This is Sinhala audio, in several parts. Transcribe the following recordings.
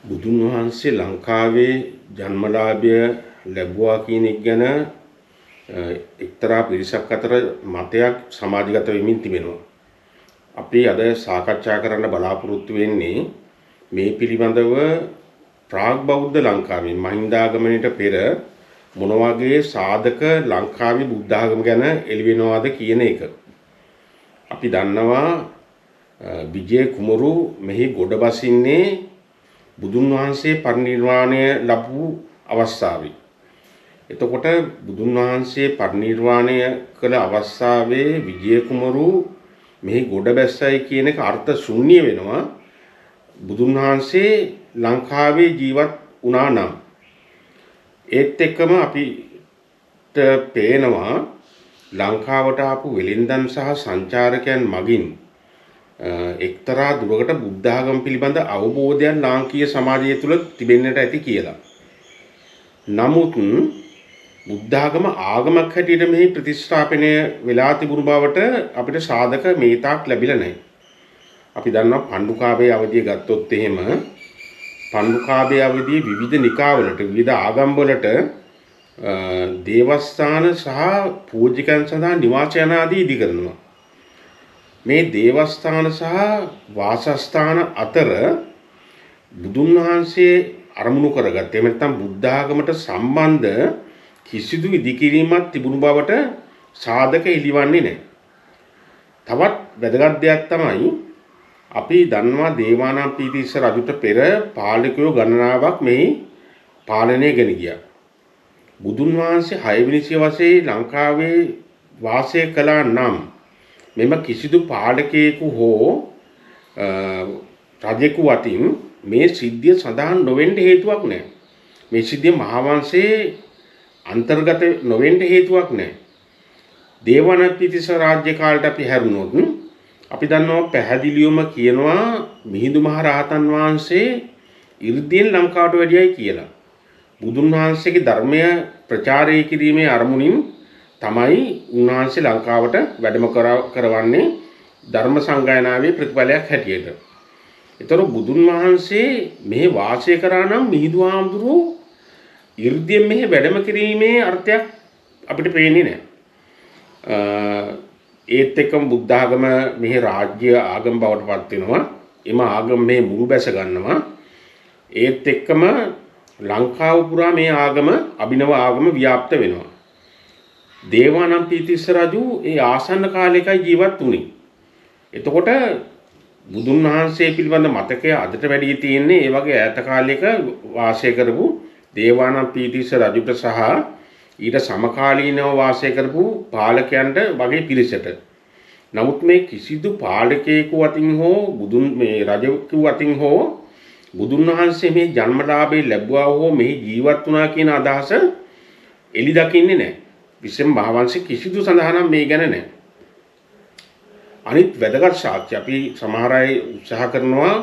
බුදුන් වහන්සේ ලංකාවේ ජන්මලාභය ලැබුවා කියන එක ගැන එක්තරා පිරිසක් අතර මතයක් සමාජගත වෙමින් තිබෙනවා. අපි අද සාකච්ඡා කරන්න බලාපොරොත්තු වෙන්නේ මේ පිළිබඳව ප්‍රාග් බෞද්ධ ලංකාවේ මහින්දාගමනයට පෙර මොන වගේ සාධක ලංකාවේ බුද්ධ ආගම ගැන එළිවෙනවද කියන එක. අපි දන්නවා විජය කුමරු මෙහි ගොඩ බසින්නේ බුදුන් වහන්සේ පරිනිර්වාණය ලැබූ අවස්ථාවේ. එතකොට බුදුන් වහන්සේ පරිනිර්වාණය කළ අවස්ථාවේ විජය කුමරු මෙහි ගොඩ බැස්සයි කියන එක අර්ථ ශූන්‍ය වෙනවා. බුදුන් වහන්සේ ලංකාවේ ජීවත් වුණා නම් ඒත් එක්කම අපිට පේනවා ලංකාවට ආපු වෙලින්දන් සහ සංචාරකයන් මගින් එක්තරා දුරකට බුද්ධ ආගම පිළිබඳ අවබෝධයක් ලාංකීය සමාජය තුළ තිබෙන්නට ඇති කියලා. නමුත් බුද්ධ ආගම ආගමක් හැටියට මෙහි ප්‍රතිස්ථාපනය වෙලා තිබුණු බවට අපිට සාධක මේ තාක් ලැබිලා නැහැ. අපි දන්නවා පණ්ඩුකාභය අවධිය ගත්තොත් එහෙම පණ්ඩුකාභය අවධියේ විවිධ නිකාවලට විවිධ ආගම්වලට දේවස්ථාන සහ පූජකයන් සඳහා නිවාස යන ආදී ඉදි කරනවා. මේ දේවස්ථාන සහ වාසස්ථාන අතර බුදුන් වහන්සේ අරමුණු කරගත්තේ නැත්නම් බුද්ධ ආගමට සම්බන්ධ කිසිදු ඉදිකිරීමක් තිබුණු බවට සාධක එළිවන්නේ නැහැ. තවත් වැදගත් දෙයක් තමයි අපි දන්නවා දේවානම්පියතිස්ස රජුට පෙර පාලකයෝ ගණනාවක් මේ පාලනය ගෙන ගියා. බුදුන් වහන්සේ 6 වෙනි සියවසේ ලංකාවේ වාසය කළා නම් මෙම කිසිදු පාලකයෙකු හෝ රජෙකු අතින් මේ සිද්ධිය සඳහන් නොවෙන්න හේතුවක් නැහැ. මේ සිද්ධිය මහාවංශයේ අන්තර්ගත නොවෙන්න හේතුවක් නැහැ. දේවානම්පියතිස්ස රාජ්‍ය කාලයට අපි හැරුණොත් අපි දන්නවා පැහැදිලිවම කියනවා මිහිඳු මහ රහතන් වහන්සේ 이르දියෙන් ලංකාවට වැඩියයි කියලා. බුදුන් වහන්සේගේ ධර්මය ප්‍රචාරය කිරීමේ අරමුණින් තමයි උන්වහන්සේ ලංකාවට වැඩම කරවන්නේ ධර්ම සංගායනාවේ ප්‍රතිඵලයක් හැටියට. ඒතර බුදුන් වහන්සේ මෙහි වාසය කරා නම් මිහිඳු ආමඳුරෝ 이르දියෙන් මෙහි වැඩම කිරීමේ අර්ථයක් අපිට පේන්නේ නැහැ. ඒත් එක්කම බුද්ධ ආගම මෙහි රාජ්‍ය ආගම බවට පත් වෙනවා. එම ආගම මේ මුළු බැස ගන්නවා. ඒත් එක්කම ලංකාව පුරා මේ ආගම අභිනව ආගම ව්‍යාප්ත වෙනවා. දේවානම්පියතිස්ස රජු ඒ ආසන්න කාලයකයි ජීවත් වුණේ. එතකොට බුදුන් වහන්සේ පිළිබඳ මතකය අදට වැඩි තියෙන්නේ ඒ වගේ ඈත කාලයක වාසය කරපු දේවානම්පියතිස්ස රජුට සහ ඊට සමකාලීනව වාසය කරපු පාලකයන්ට වගේ පිරිසට. නමුත් මේ කිසිදු පාලකයෙකු අතින් හෝ මේ රජෙකු අතින් හෝ බුදුන් වහන්සේ මේ ජන්මලාභය ලැබුවා හෝ මෙහි ජීවත් වුණා කියන අදහස එලි දකින්නේ නැහැ. විශේෂම මහාවංශයේ කිසිදු සඳහනක් මේ ගැන නැහැ. අනිත් වැදගත් සාක්ෂි අපි සමහර අය උත්සාහ කරනවා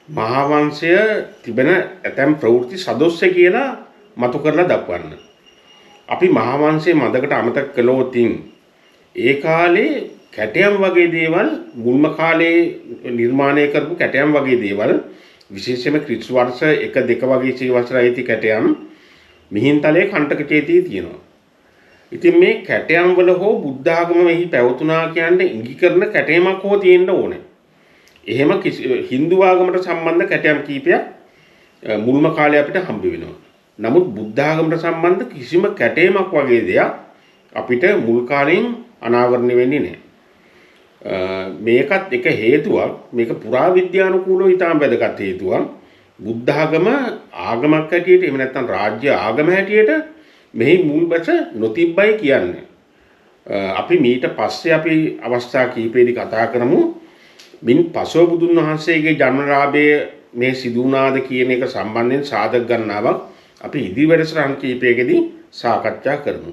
මහාවංශය තිබෙන ඇතැම් ප්‍රවෘත්ති සදොස්සේ කියලා මතු කරලා දක්වන්න. අපි මහාවංශයේ මදකට අමතක කළොත් ඒ කාලේ කැටයම් වගේ දේවල් මුල්ම කාලේ නිර්මාණය කරපු කැටයම් වගේ දේවල් විශේෂයෙන්ම ක්‍රිස්තු වර්ෂ 1 2 වගේ සියවසට ඇති කැටයම් මිහින්තලේ කණ්ඩක චේතියේ තියෙනවා. ඉතින් මේ කැටයම් වල හෝ බුද්ධ ආගම මෙහි පැවතුනා කියන්නේ ඉඟි කරන කැටයමක් හෝ තියෙන්න ඕනේ. එහෙම Hindu ආගමට සම්බන්ධ කැටයම් කීපයක් මුල්ම කාලේ අපිට හම්බ වෙනවා. නමුත් බුද්ධ ආගමට සම්බන්ධ කිසිම කැටයමක් වගේ දෙයක් අපිට මුල් කාලෙන් අනාවරණය වෙන්නේ නැහැ. මේකත් එක හේතුවක්. මේක පුරාවිද්‍යානුකූලව ඉතාම වැදගත් හේතුවක්. බුද්ධ ආගම ආගමක් හැටියට එහෙම නැත්නම් රාජ්‍ය ආගම හැටියට මෙහි මුල් බැස නොතිබ්බයි කියන්නේ. අපි මීට පස්සේ අපි අවස්ථා කීපෙදී කතා කරමු. මින් පසුව බුදුන් වහන්සේගේ ජන්මලාභය මේ සිදු වුණාද කියන එක සම්බන්ධයෙන් සාධක ගණනාවක් අපි ඉදිරි වැඩසටහන් කීපයකදී සාකච්ඡා කරමු.